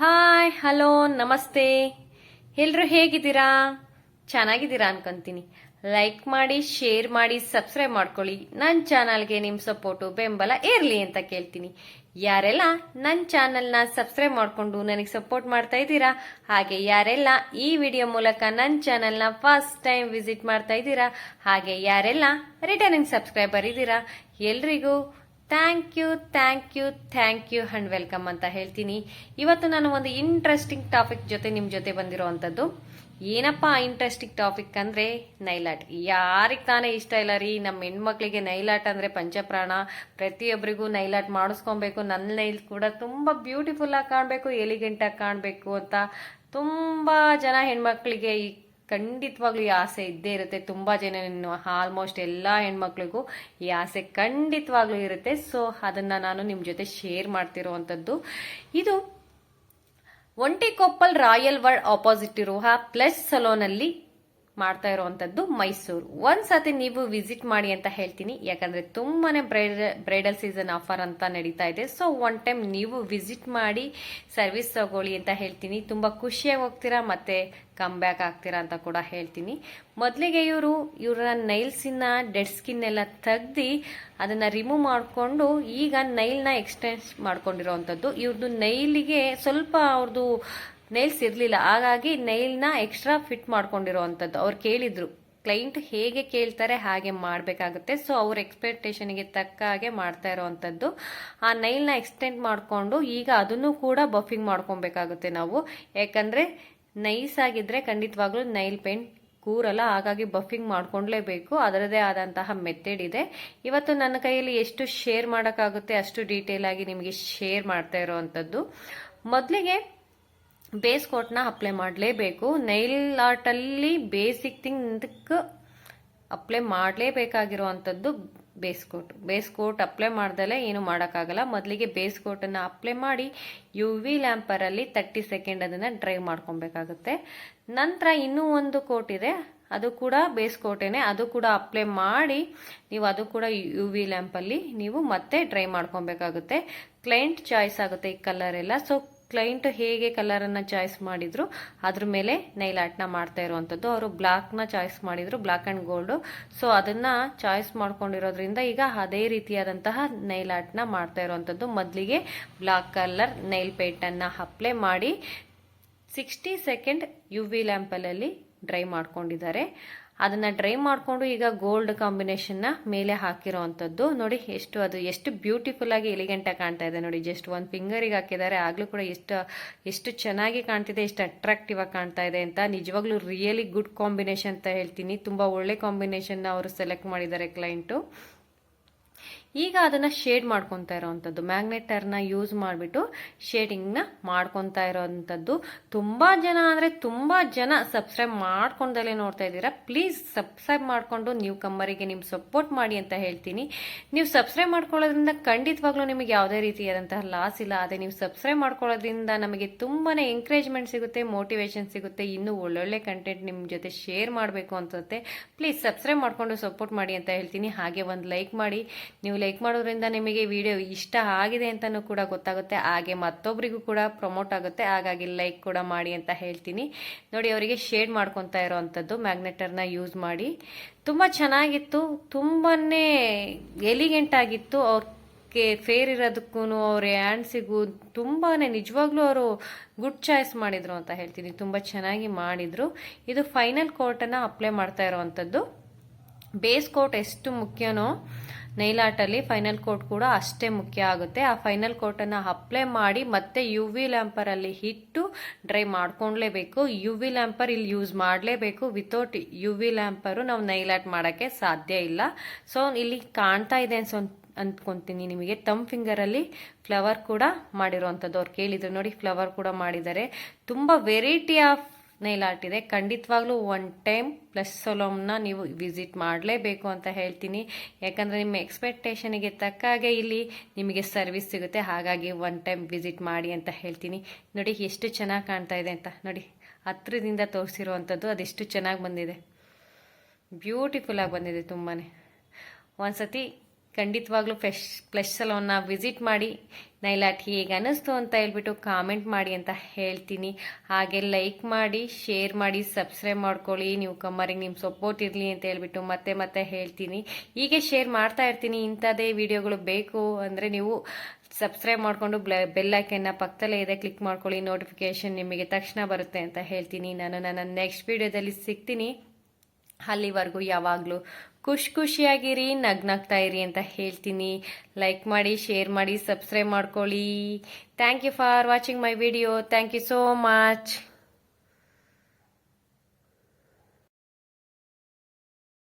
Hi hello ನಮಸ್ತೆ. ಎಲ್ರು ಹೇಗಿದ್ದೀರಾ? ಚೆನ್ನಾಗಿದ್ದೀರಾ ಅನ್ಕೊಂತೀನಿ. ಲೈಕ್ ಮಾಡಿ, ಶೇರ್ ಮಾಡಿ, ಸಬ್ಸ್ಕ್ರೈಬ್ ಮಾಡ್ಕೊಳ್ಳಿ. ನನ್ನ ಚಾನಲ್ಗೆ ನಿಮ್ಮ ಸಪೋರ್ಟು ಬೆಂಬಲ ಇರಲಿ ಅಂತ ಕೇಳ್ತೀನಿ. ಯಾರೆಲ್ಲ ನನ್ನ ಚಾನಲ್ನ ಸಬ್ಸ್ಕ್ರೈಬ್ ಮಾಡ್ಕೊಂಡು ನನಗೆ ಸಪೋರ್ಟ್ ಮಾಡ್ತಾ ಇದ್ದೀರಾ, ಹಾಗೆ ಯಾರೆಲ್ಲ ಈ ವಿಡಿಯೋ ಮೂಲಕ ನನ್ನ ಚಾನಲ್ನ ಫಸ್ಟ್ ಟೈಮ್ ವಿಸಿಟ್ ಮಾಡ್ತಾ ಇದ್ದೀರಾ, ಹಾಗೆ ಯಾರೆಲ್ಲ ರಿಟರ್ನಿಂಗ್ ಸಬ್ಸ್ಕ್ರೈಬರ್ ಇದ್ದೀರಾ, ಎಲ್ರಿಗೂ thank you thank you thank you and welcome ಅಂತ ಹೇಳ್ತೀನಿ. ಇವತ್ತು ನಾನು ಒಂದು ಇಂಟ್ರೆಸ್ಟಿಂಗ್ ಟಾಪಿಕ್ ಜೊತೆ ನಿಮ್ಮ ಜೊತೆ ಬಂದಿರೋವಂಥದ್ದು. ಏನಪ್ಪಾ ಇಂಟ್ರೆಸ್ಟಿಂಗ್ ಟಾಪಿಕ್ ಅಂದ್ರೆ ನೈಲಾಟ್. ಯಾರಿಗೆ ತಾನೇ ಇಷ್ಟ ಇಲ್ಲ ರೀ? ನಮ್ಮ ಹೆಣ್ಮಕ್ಳಿಗೆ ನೈಲಾಟ್ ಅಂದ್ರೆ ಪಂಚಪ್ರಾಣ. ಪ್ರತಿಯೊಬ್ಬರಿಗೂ ನೈಲಾಟ್ ಮಾಡಿಸ್ಕೊಬೇಕು. ನನ್ನ ನೈಲ್ ಕೂಡ ತುಂಬಾ ಬ್ಯೂಟಿಫುಲ್ ಆಗಿ ಕಾಣಬೇಕು, ಎಲಿಗೆಂಟ್ ಆಗಿ ಕಾಣಬೇಕು ಅಂತ ತುಂಬಾ ಜನ ಹೆಣ್ಮಕ್ಳಿಗೆ ಖಂಡಿತವಾಗ್ಲೂ ಈ ಆಸೆ ಇದ್ದೇ ಇರುತ್ತೆ. ತುಂಬಾ ಜನ, ಆಲ್ಮೋಸ್ಟ್ ಎಲ್ಲಾ ಹೆಣ್ಮಕ್ಳಿಗೂ ಈ ಆಸೆ ಖಂಡಿತವಾಗ್ಲೂ ಇರುತ್ತೆ. ಸೊ ಅದನ್ನ ನಾನು ನಿಮ್ ಜೊತೆ ಶೇರ್ ಮಾಡ್ತಿರುವಂತದ್ದು. ಇದು ಒಂಟಿಕೊಪ್ಪಲ್ ರಾಯಲ್ ವರ್ಲ್ಡ್ ಆಪೋಸಿಟ್ ಇರುವ ಪ್ಲಸ್ ಸಲೂನ್ ಅಲ್ಲಿ ಮಾಡ್ತಾ ಇರುವಂತದ್ದು ಮೈಸೂರು. ಒಂದ್ಸತಿ ನೀವು ವಿಸಿಟ್ ಮಾಡಿ ಅಂತ ಹೇಳ್ತೀನಿ, ಯಾಕಂದ್ರೆ ತುಂಬಾನೇ ಬ್ರೈಡಲ್ ಸೀಸನ್ ಆಫರ್ ಅಂತ ನಡೀತಾ ಇದೆ. ಸೊ ಒನ್ ಟೈಮ್ ನೀವು ವಿಸಿಟ್ ಮಾಡಿ ಸರ್ವಿಸ್ ತಗೊಳ್ಳಿ ಅಂತ ಹೇಳ್ತೀನಿ. ತುಂಬಾ ಖುಷಿಯಾಗಿ ಹೋಗ್ತೀರಾ, ಮತ್ತೆ ಕಮ್ ಬ್ಯಾಕ್ ಆಗ್ತೀರಾ ಅಂತ ಕೂಡ ಹೇಳ್ತೀನಿ. ಮೊದಲಿಗೆ ಇವರ ನೈಲ್ಸಿನ ಡೆಡ್ ಸ್ಕಿನ್ ಎಲ್ಲ ತೆಗ್ದು ಅದನ್ನ ರಿಮೂವ್ ಮಾಡಿಕೊಂಡು ಈಗ ನೈಲ್ನ ಎಕ್ಸ್ಟೆನ್ಸ್ ಮಾಡ್ಕೊಂಡಿರೋವಂಥದ್ದು. ಇವ್ರದ್ದು ನೈಲಿಗೆ ಸ್ವಲ್ಪ ಅವ್ರದ್ದು ನೈಲ್ಸ್ ಇರಲಿಲ್ಲ, ಹಾಗಾಗಿ ನೈಲ್ನ ಎಕ್ಸ್ಟ್ರಾ ಫಿಟ್ ಮಾಡ್ಕೊಂಡಿರೋವಂಥದ್ದು. ಅವ್ರು ಕೇಳಿದ್ರು, ಕ್ಲೈಂಟ್ ಹೇಗೆ ಕೇಳ್ತಾರೆ ಹಾಗೆ ಮಾಡಬೇಕಾಗುತ್ತೆ. ಸೊ ಅವ್ರ ಎಕ್ಸ್ಪೆಕ್ಟೇಷನ್ಗೆ ತಕ್ಕ ಹಾಗೆ ಮಾಡ್ತಾ ಇರೋವಂಥದ್ದು. ಆ ನೈಲ್ನ ಎಕ್ಸ್ಟೆಂಡ್ ಮಾಡಿಕೊಂಡು ಈಗ ಅದನ್ನು ಕೂಡ ಬಫಿಂಗ್ ಮಾಡ್ಕೊಬೇಕಾಗುತ್ತೆ ನಾವು. ಯಾಕಂದ್ರೆ ನೈಸ್ ಆಗಿದ್ರೆ ಖಂಡಿತವಾಗ್ಲೂ ನೈಲ್ ಪೇಂಟ್ ಕೂರಲ್ಲ, ಹಾಗಾಗಿ ಬಫಿಂಗ್ ಮಾಡ್ಕೊಂಡ್ಲೇಬೇಕು. ಅದರದೇ ಆದಂತಹ ಮೆಥಡ್ ಇದೆ. ಇವತ್ತು ನನ್ನ ಕೈಯಲ್ಲಿ ಎಷ್ಟು ಶೇರ್ ಮಾಡೋಕ್ಕಾಗುತ್ತೆ ಅಷ್ಟು ಡೀಟೇಲ್ ಆಗಿ ನಿಮಗೆ ಶೇರ್ ಮಾಡ್ತಾ ಇರೋವಂಥದ್ದು. ಮೊದಲಿಗೆ ಬೇಸ್ ಕೋಟ್ನ ಅಪ್ಲೈ ಮಾಡಲೇಬೇಕು. ನೈಲ್ ಆರ್ಟಲ್ಲಿ ಬೇಸಿಕ್ ಥಿಂಗ್ ಅಪ್ಲೈ ಮಾಡಲೇಬೇಕಾಗಿರುವಂಥದ್ದು ಬೇಸ್ ಕೋಟ್ ಅಪ್ಲೈ ಮಾಡ್ದಲೇ ಏನು ಮಾಡೋಕ್ಕಾಗಲ್ಲ. ಮೊದಲಿಗೆ ಬೇಸ್ ಕೋಟನ್ನು ಅಪ್ಲೈ ಮಾಡಿ UV ಲ್ಯಾಂಪರಲ್ಲಿ 30 ಸೆಕೆಂಡ್ ಅದನ್ನು ಡ್ರೈ ಮಾಡ್ಕೊಬೇಕಾಗುತ್ತೆ. ನಂತರ ಇನ್ನೂ ಒಂದು ಕೋಟ್ ಇದೆ, ಅದು ಕೂಡ ಬೇಸ್ ಕೋಟೇನೆ, ಅದು ಕೂಡ ಅಪ್ಲೈ ಮಾಡಿ ನೀವು ಅದು ಕೂಡ UV ಲ್ಯಾಂಪಲ್ಲಿ ನೀವು ಮತ್ತೆ ಡ್ರೈ ಮಾಡ್ಕೊಬೇಕಾಗುತ್ತೆ. ಕ್ಲೈಂಟ್ ಚಾಯ್ಸ್ ಆಗುತ್ತೆ ಈ ಕಲರ್ ಎಲ್ಲ. ಸೊ ಕ್ಲೈಂಟ್ ಹೇಗೆ ಕಲರ್ ಅನ್ನ ಚಾಯ್ಸ್ ಮಾಡಿದ್ರು ಅದ್ರ ಮೇಲೆ ನೈಲ್ ಆರ್ಟ್ ನ ಮಾಡ್ತಾ ಇರುವಂತದ್ದು. ಅವರು ಬ್ಲಾಕ್ ನ ಚಾಯ್ಸ್ ಮಾಡಿದ್ರು, ಬ್ಲಾಕ್ ಅಂಡ್ ಗೋಲ್ಡ್. ಸೊ ಅದನ್ನ ಚಾಯ್ಸ್ ಮಾಡ್ಕೊಂಡಿರೋದ್ರಿಂದ ಈಗ ಅದೇ ರೀತಿಯಾದಂತಹ ನೈಲ್ ಆರ್ಟ್ ನ ಮಾಡ್ತಾ ಇರುವಂತದ್ದು. ಮೊದಲಿಗೆ ಬ್ಲಾಕ್ ಕಲರ್ ನೈಲ್ ಪೇಂಟ್ ಅನ್ನ ಅಪ್ಲೈ ಮಾಡಿ 60 ಸೆಕೆಂಡ್ UV ಲ್ಯಾಂಪಲ್ಲಿ ಡ್ರೈ ಮಾಡ್ಕೊಂಡಿದ್ದಾರೆ. ಅದನ್ನ ಡ್ರೈ ಮಾಡ್ಕೊಂಡು ಈಗ ಗೋಲ್ಡ್ ಕಾಂಬಿನೇಷನ್ ನ ಮೇಲೆ ಹಾಕಿರೋವಂಥದ್ದು. ನೋಡಿ ಎಷ್ಟು ಬ್ಯೂಟಿಫುಲ್ ಆಗಿ ಎಲಿಗೆಂಟ್ ಆಗಿ ಕಾಣ್ತಾ ಇದೆ. ನೋಡಿ, ಜಸ್ಟ್ ಒಂದು ಫಿಂಗರಿಗೆ ಹಾಕಿದ್ದಾರೆ, ಆಗ್ಲೂ ಕೂಡ ಎಷ್ಟು ಚೆನ್ನಾಗಿ ಕಾಣ್ತಿದೆ, ಎಷ್ಟು ಅಟ್ರಾಕ್ಟಿವ್ ಆಗಿ ಕಾಣ್ತಾ ಇದೆ ಅಂತ. ನಿಜವಾಗ್ಲೂ ರಿಯಲಿ ಗುಡ್ ಕಾಂಬಿನೇಷನ್ ಅಂತ ಹೇಳ್ತೀನಿ. ತುಂಬಾ ಒಳ್ಳೆ ಕಾಂಬಿನೇಷನ್ ಅವರು ಸೆಲೆಕ್ಟ್ ಮಾಡಿದ್ದಾರೆ ಕ್ಲೈಂಟು. ಈಗ ಅದನ್ನ ಶೇಡ್ ಮಾಡ್ಕೊತಾ ಇರೋವಂಥದ್ದು, ಮ್ಯಾಗ್ನೆಟರ್ನ ಯೂಸ್ ಮಾಡಿಬಿಟ್ಟು ಶೇಡಿಂಗ್ನ ಮಾಡ್ಕೊತಾ ಇರೋವಂಥದ್ದು. ತುಂಬಾ ಜನ ಸಬ್ಸ್ಕ್ರೈಬ್ ಮಾಡ್ಕೊಂಡಲ್ಲೇ ನೋಡ್ತಾ ಇದ್ದೀರಾ. ಪ್ಲೀಸ್ ಸಬ್ಸ್ಕ್ರೈಬ್ ಮಾಡ್ಕೊಂಡು ನೀವು ಕಮ್ಮರಿಗೆ ನಿಮ್ ಸಪೋರ್ಟ್ ಮಾಡಿ ಅಂತ ಹೇಳ್ತೀನಿ. ನೀವು ಸಬ್ಸ್ಕ್ರೈಬ್ ಮಾಡ್ಕೊಳ್ಳೋದ್ರಿಂದ ಖಂಡಿತವಾಗ್ಲೂ ನಿಮಗೆ ಯಾವುದೇ ರೀತಿಯಾದಂತಹ ಲಾಸ್ ಇಲ್ಲ. ಅದೇ ನೀವು ಸಬ್ಸ್ಕ್ರೈಬ್ ಮಾಡ್ಕೊಳ್ಳೋದ್ರಿಂದ ನಮಗೆ ತುಂಬಾನೇ ಎಂಕರೇಜ್ಮೆಂಟ್ ಸಿಗುತ್ತೆ, ಮೋಟಿವೇಶನ್ ಸಿಗುತ್ತೆ, ಇನ್ನೂ ಒಳ್ಳೊಳ್ಳೆ ಕಂಟೆಂಟ್ ನಿಮ್ ಜೊತೆ ಶೇರ್ ಮಾಡಬೇಕು ಅನ್ಸುತ್ತೆ. ಪ್ಲೀಸ್ ಸಬ್ಸ್ಕ್ರೈಬ್ ಮಾಡ್ಕೊಂಡು ಸಪೋರ್ಟ್ ಮಾಡಿ ಅಂತ ಹೇಳ್ತೀನಿ. ಹಾಗೆ ಒಂದು ಲೈಕ್ ಮಾಡಿ. ನೀವು ಲೈಕ್ ಮಾಡೋದ್ರಿಂದ ನಿಮಗೆ ವಿಡಿಯೋ ಇಷ್ಟ ಆಗಿದೆ ಅಂತಾನೂ ಕೂಡ ಗೊತ್ತಾಗುತ್ತೆ, ಹಾಗೆ ಮತ್ತೊಬ್ಬರಿಗೂ ಕೂಡ ಪ್ರಮೋಟ್ ಆಗುತ್ತೆ. ಹಾಗಾಗಿ ಲೈಕ್ ಕೂಡ ಮಾಡಿ ಅಂತ ಹೇಳ್ತೀನಿ. ನೋಡಿ, ಅವರಿಗೆ ಶೇಡ್ ಮಾಡ್ಕೊತಾ ಇರೋವಂಥದ್ದು ಮ್ಯಾಗ್ನೆಟರ್ನ ಯೂಸ್ ಮಾಡಿ. ತುಂಬಾ ಚೆನ್ನಾಗಿತ್ತು, ತುಂಬಾನೇ ಎಲಿಗೆಂಟ್ ಆಗಿತ್ತು. ಅವ್ರಿಗೆ ಫೇರ್ ಇರೋದಕ್ಕೂ ಅವ್ರ ಹ್ಯಾಂಡ್ಸಿಗೂ ತುಂಬಾನೇ ನಿಜವಾಗ್ಲೂ ಅವರು ಗುಡ್ ಚಾಯ್ಸ್ ಮಾಡಿದ್ರು ಅಂತ ಹೇಳ್ತೀನಿ. ತುಂಬಾ ಚೆನ್ನಾಗಿ ಮಾಡಿದ್ರು. ಇದು ಫೈನಲ್ ಕೋಟ್ ಅನ್ನ ಅಪ್ಲೈ ಮಾಡ್ತಾ ಇರೋವಂಥದ್ದು. ಬೇಸ್ ಕೋಟ್ ಎಷ್ಟು ಮುಖ್ಯನೋ ನೈಲ್ ಆರ್ಟ್ ಅಲ್ಲಿ ಫೈನಲ್ ಕೋಟ್ ಕೂಡ ಅಷ್ಟೇ ಮುಖ್ಯ ಆಗುತ್ತೆ. ಆ ಫೈನಲ್ ಕೋಟ್ ಅನ್ನ ಅಪ್ಲೈ ಮಾಡಿ ಮತ್ತೆ UV ಲ್ಯಾಂಪರ್ ಅಲ್ಲಿ ಇಟ್ಟು ಡ್ರೈ ಮಾಡ್ಕೊಂಡ್ಲೇಬೇಕು. UV ಲ್ಯಾಂಪರ್ ಇಲ್ಲಿ ಯೂಸ್ ಮಾಡಲೇಬೇಕು. ವಿತೌಟ್ UV ಲ್ಯಾಂಪರ್ ನಾವು ನೈಲ್ ಆರ್ಟ್ ಮಾಡಕ್ಕೆ ಸಾಧ್ಯ ಇಲ್ಲ. ಸೊ ಇಲ್ಲಿ ಕಾಣ್ತಾ ಇದೆ ಅಂದ್ಕೊಂತೀನಿ ನಿಮಗೆ. ತಮ್ ಫಿಂಗರ್ ಅಲ್ಲಿ ಫ್ಲವರ್ ಕೂಡ ಮಾಡಿರುವಂತದ್ದು. ಅವ್ರು ಕೇಳಿದ್ರು ನೋಡಿ, ಫ್ಲವರ್ ಕೂಡ ಮಾಡಿದ್ದಾರೆ. ತುಂಬಾ ವೆರೈಟಿ ಆಫ್ ನೈಲ್ ಆರ್ಟ್ ಇದೆ. ಖಂಡಿತವಾಗ್ಲೂ ಒನ್ ಟೈಮ್ ಪ್ಲಸ್ ಸಲೂನ್ನ ನೀವು ವಿಸಿಟ್ ಮಾಡಲೇಬೇಕು ಅಂತ ಹೇಳ್ತೀನಿ. ಯಾಕಂದ್ರೆ ನಿಮ್ಮ ಎಕ್ಸ್ಪೆಕ್ಟೇಷನ್ಗೆ ತಕ್ಕ ಹಾಗೆ ಇಲ್ಲಿ ನಿಮಗೆ ಸರ್ವಿಸ್ ಸಿಗುತ್ತೆ. ಹಾಗಾಗಿ ಒನ್ ಟೈಮ್ ವಿಸಿಟ್ ಮಾಡಿ ಅಂತ ಹೇಳ್ತೀನಿ. ನೋಡಿ ಎಷ್ಟು ಚೆನ್ನಾಗಿ ಕಾಣ್ತಾ ಇದೆ ಅಂತ. ನೋಡಿ, ಹತ್ರದಿಂದ ತೋರಿಸಿರುವಂಥದ್ದು ಅದೆಷ್ಟು ಚೆನ್ನಾಗಿ ಬಂದಿದೆ, ಬ್ಯೂಟಿಫುಲ್ ಆಗಿ ಬಂದಿದೆ ತುಂಬಾನೇ. ಒಂದ್ಸತಿ ಖಂಡಿತವಾಗ್ಲೂ ಪ್ಲಸ್ ಸಲೋನ್ನ ವಿಸಿಟ್ ಮಾಡಿ ನೈಲ್ ಆರ್ಟ್ ಹೇಗೆ ಅನ್ನಿಸ್ತು ಅಂತ ಹೇಳ್ಬಿಟ್ಟು ಕಾಮೆಂಟ್ ಮಾಡಿ ಅಂತ ಹೇಳ್ತೀನಿ. ಹಾಗೆ ಲೈಕ್ ಮಾಡಿ, ಶೇರ್ ಮಾಡಿ, ಸಬ್ಸ್ಕ್ರೈಬ್ ಮಾಡ್ಕೊಳ್ಳಿ. ನೀವು ಕಮ್ಮರಿಗೆ ನಿಮ್ಮ ಸಪೋರ್ಟ್ ಇರಲಿ ಅಂತ ಹೇಳ್ಬಿಟ್ಟು ಮತ್ತೆ ಮತ್ತೆ ಹೇಳ್ತೀನಿ. ಹೀಗೆ ಶೇರ್ ಮಾಡ್ತಾ ಇರ್ತೀನಿ. ಇಂಥದ್ದೇ ವಿಡಿಯೋಗಳು ಬೇಕು ಅಂದರೆ ನೀವು ಸಬ್ಸ್ಕ್ರೈಬ್ ಮಾಡಿಕೊಂಡು ಬೆಲ್ ಐಕನ್ನ ಪಕ್ಕದಲ್ಲೇ ಇದೆ, ಕ್ಲಿಕ್ ಮಾಡ್ಕೊಳ್ಳಿ. ನೋಟಿಫಿಕೇಶನ್ ನಿಮಗೆ ತಕ್ಷಣ ಬರುತ್ತೆ ಅಂತ ಹೇಳ್ತೀನಿ. ನಾನು ನನ್ನ ನೆಕ್ಸ್ಟ್ ವಿಡಿಯೋದಲ್ಲಿ ಸಿಗ್ತೀನಿ. ಅಲ್ಲಿವರೆಗೂ ಯಾವಾಗಲೂ ಖುಷಿಯಾಗಿರಿ, ನಗ್ನಾಗ್ತಾ ಇರಿ ಅಂತ ಹೇಳ್ತೀನಿ. ಲೈಕ್ ಮಾಡಿ, ಶೇರ್ ಮಾಡಿ, ಸಬ್ಸ್ಕ್ರೈಬ್ ಮಾಡ್ಕೊಳ್ಳಿ. Thank you for watching my video. Thank you so much.